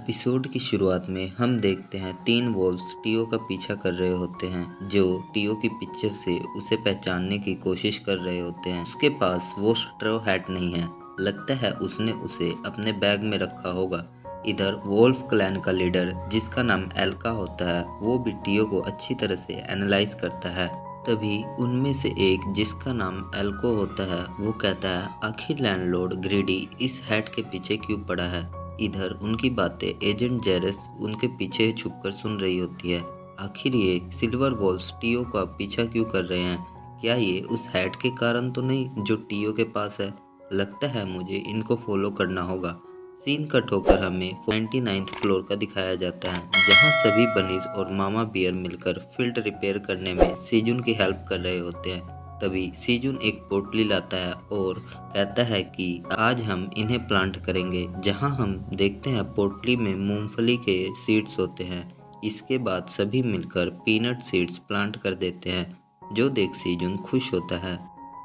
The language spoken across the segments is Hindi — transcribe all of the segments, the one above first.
एपिसोड की शुरुआत में हम देखते हैं तीन वोल्व्स टियो का पीछा कर रहे होते हैं जो टियो की पिक्चर से उसे पहचानने की कोशिश कर रहे होते हैं। उसके पास वो स्ट्रॉ हैट नहीं है, लगता है उसने उसे अपने बैग में रखा होगा। इधर वोल्फ क्लैन का लीडर जिसका नाम एल्का होता है वो भी टियो को अच्छी तरह से एनालाइज करता है। तभी उनमें से एक जिसका नाम एल्को होता है वो कहता है, आखिर लैंडलॉर्ड ग्रीडी इस हैट के पीछे क्यों पड़ा है। इधर उनकी बातें एजेंट जेरस उनके पीछे छुपकर सुन रही होती है। आखिर ये सिल्वर वॉल्स टियो का पीछा क्यों कर रहे हैं? क्या ये उस हैट के कारण तो नहीं जो टियो के पास है? लगता है मुझे इनको फॉलो करना होगा। सीन कट होकर हमें 99th फ्लोर का दिखाया जाता है जहां सभी बनीज और मामा बियर मिलकर फील्ड रिपेयर करने में सीजुन की हेल्प कर रहे होते हैं। तभी सीजुन एक पोटली लाता है और कहता है कि आज हम इन्हें प्लांट करेंगे। जहां हम देखते हैं पोटली में मूंगफली के सीड्स होते हैं। इसके बाद सभी मिलकर पीनट सीड्स प्लांट कर देते हैं जो देख सीजुन खुश होता है।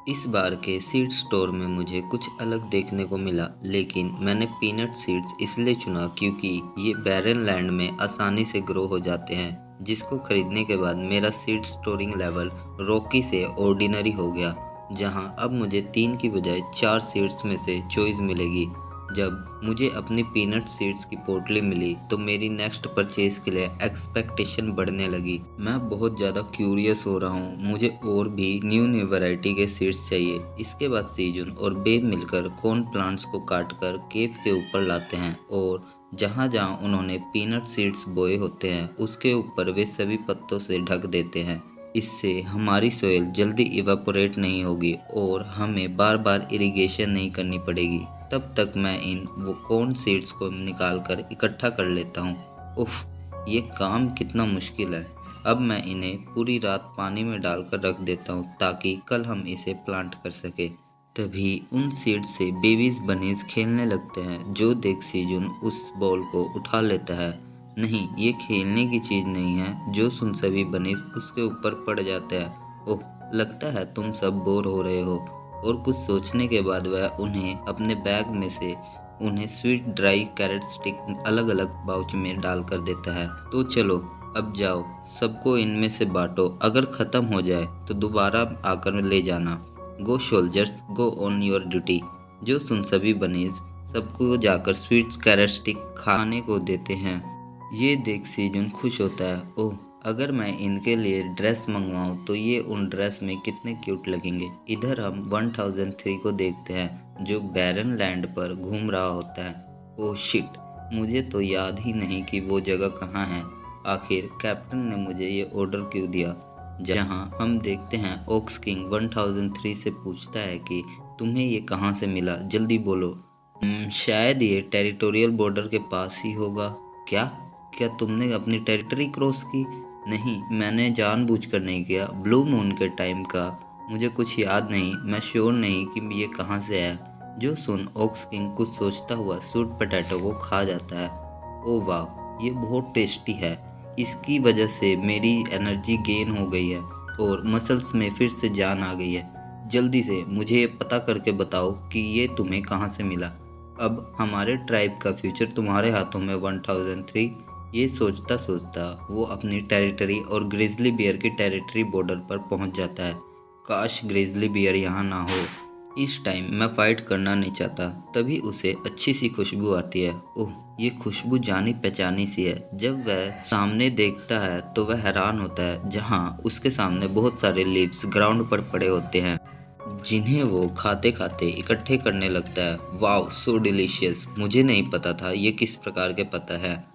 इस बार के सीड स्टोर में मुझे कुछ अलग देखने को मिला, लेकिन मैंने पीनट सीड्स इसलिए चुना क्योंकि ये बैरन लैंड में आसानी से ग्रो हो जाते हैं, जिसको खरीदने के बाद मेरा सीड स्टोरिंग लेवल रॉकी से ऑर्डिनरी हो गया, जहां अब मुझे 3 की बजाय 4 सीड्स में से चॉइस मिलेगी। जब मुझे अपनी पीनट सीड्स की पोटली मिली तो मेरी नेक्स्ट परचेज के लिए एक्सपेक्टेशन बढ़ने लगी। मैं बहुत ज़्यादा क्यूरियस हो रहा हूँ, मुझे और भी न्यू वैरायटी के सीड्स चाहिए। इसके बाद सीजुन और बेब मिलकर कॉर्न प्लांट्स को काटकर केव के ऊपर लाते हैं और जहाँ जहाँ उन्होंने पीनट सीड्स बोए होते हैं उसके ऊपर वे सभी पत्तों से ढक देते हैं। इससे हमारी सोयल जल्दी इवेपोरेट नहीं होगी और हमें बार बार इरिगेशन नहीं करनी पड़ेगी। तब तक मैं इन वो कॉर्न सीड्स को निकाल कर इकट्ठा कर लेता हूँ। उफ, ये काम कितना मुश्किल है। अब मैं इन्हें पूरी रात पानी में डालकर रख देता हूँ ताकि कल हम इसे प्लांट कर सके। तभी उन सीड्स से बेबीज बनीज खेलने लगते हैं जो देख सीजुन उस बॉल को उठा लेता है। नहीं, ये खेलने की चीज़ नहीं है। जो सुन सभी बनीज उसके ऊपर पड़ जाते हैं। ओह, लगता है तुम सब बोर हो रहे हो। और कुछ सोचने के बाद वह उन्हें अपने बैग में से उन्हें स्वीट ड्राई कैरेट स्टिक अलग अलग पाउच में डाल कर देता है। तो चलो अब जाओ, सबको इनमें से बांटो, अगर ख़त्म हो जाए तो दोबारा आकर ले जाना। Go soldiers, go on your duty. जो सुन सभी बनीज सबको जाकर स्वीट कैरेट स्टिक खाने को देते हैं। ये देख सीजुन खुश होता है। ओह, अगर मैं इनके लिए ड्रेस मंगवाऊं तो ये उन ड्रेस में कितने क्यूट लगेंगे। इधर हम 1003 को देखते हैं जो बैरन लैंड पर घूम रहा होता है। ओह शिट, मुझे तो याद ही नहीं कि वो जगह कहाँ है। आखिर कैप्टन ने मुझे ये ऑर्डर क्यों दिया। जहां हम देखते हैं ओक्स किंग 1003 से पूछता है कि तुम्हें ये कहाँ से मिला, जल्दी बोलो। शायद ये टेरिटोरियल बॉर्डर के पास ही होगा। क्या तुमने अपनी टेरिटरी क्रॉस की? नहीं, मैंने जानबूझकर नहीं किया। ब्लू मून के टाइम का मुझे कुछ याद नहीं, मैं श्योर नहीं कि ये कहाँ से आया। जो सुन ओक्स किंग कुछ सोचता हुआ स्वीट पोटैटो को खा जाता है। ओह वाह, ये बहुत टेस्टी है। इसकी वजह से मेरी एनर्जी गेन हो गई है और मसल्स में फिर से जान आ गई है। जल्दी से मुझे ये पता करके बताओ कि ये तुम्हें कहाँ से मिला। अब हमारे ट्राइब का फ्यूचर तुम्हारे हाथों में 1003। ये सोचता सोचता वो अपनी टेरिटरी और ग्रिजली बियर की टेरिटरी बॉर्डर पर पहुंच जाता है। काश ग्रिजली बियर यहाँ ना हो। इस टाइम मैं फाइट करना नहीं चाहता। तभी उसे अच्छी सी खुशबू आती है। ओह, ये खुशबू जानी पहचानी सी है। जब वह सामने देखता है तो वह हैरान होता है जहाँ उसके सामने बहुत सारे लीव्स ग्राउंड पर पड़े होते हैं जिन्हें वो खाते खाते इकट्ठे करने लगता है। वाओ, सो डिलीशियस। मुझे नहीं पता था ये किस प्रकार के पता है,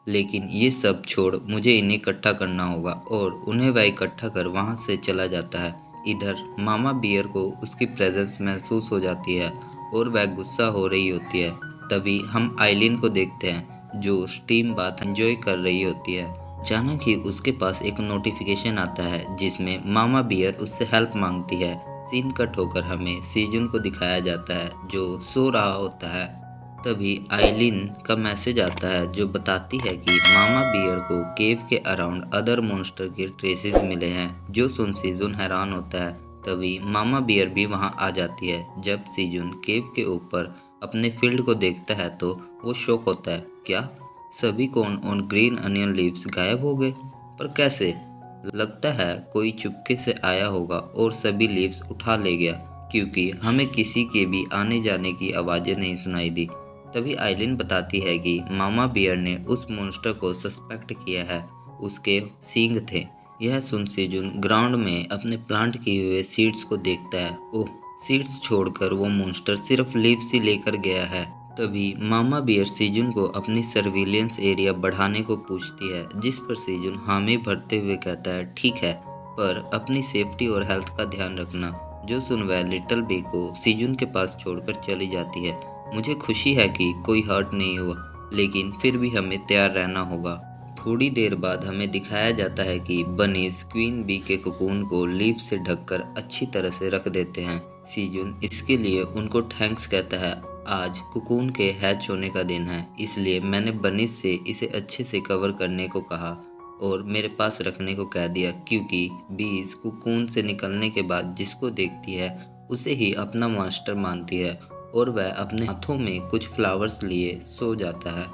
लेकिन ये सब छोड़ मुझे इन्हें इकट्ठा करना होगा। और उन्हें वह इकट्ठा कर वहाँ से चला जाता है। इधर मामा बियर को उसकी प्रेजेंस महसूस हो जाती है और वह गुस्सा हो रही होती है। तभी हम आइलिन को देखते हैं जो स्टीम बाथ एंजॉय कर रही होती है। अचानक ही उसके पास एक नोटिफिकेशन आता है जिसमें मामा बियर उससे हेल्प मांगती है। सीन कट होकर हमें सीजुन को दिखाया जाता है जो सो रहा होता है। तभी आइलिन का मैसेज आता है जो बताती है कि मामा बियर को केव के अराउंड अदर मॉन्स्टर के ट्रेसेस मिले हैं। जो सुन सीजुन हैरान होता है। तभी मामा बियर भी वहां आ जाती है। जब सीजुन केव के ऊपर अपने फील्ड को देखता है तो वो शॉक होता है। क्या सभी कॉर्न और ग्रीन अनियन लीव्स गायब हो गए। पर कैसे? लगता है कोई चुपके से आया होगा और सभी लीव्स उठा ले गया, क्योंकि हमें किसी के भी आने जाने की आवाज़ें नहीं सुनाई दी। तभी आइलिन बताती है कि मामा बियर ने उस मॉन्स्टर को सस्पेक्ट किया है, उसके सींग थे। यह सुन सेजुन ग्राउंड में अपने प्लांट किए हुए सीड्स को देखता है। ओह, सीड्स छोड़कर वो मॉन्स्टर सिर्फ लीव्स ही लेकर गया है। तभी मामा बियर सेजुन को अपनी सर्विलेंस एरिया बढ़ाने को पूछती है, जिस पर सेजुन हामी भरते हुए कहता है ठीक है, पर अपनी सेफ्टी और हेल्थ का ध्यान रखना। जो सुन वह लिटिल बी को सेजुन के पास छोड़कर चली जाती है। मुझे खुशी है कि कोई हर्ट नहीं हुआ, लेकिन फिर भी हमें तैयार रहना होगा। थोड़ी देर बाद हमें दिखाया जाता है कि बनीज क्वीन बी के कोकून को लीफ से ढककर अच्छी तरह से रख देते हैं। सीजुन इसके लिए उनको थैंक्स कहता है। आज कोकून के हैच होने का दिन है, इसलिए मैंने बनीज से इसे अच्छे से कवर करने को कहा और मेरे पास रखने को कह दिया, क्योंकि बीज कोकून से निकलने के बाद जिसको देखती है उसे ही अपना मास्टर मानती है और वह अपने हाथों में कुछ फ्लावर्स लिए सो जाता है।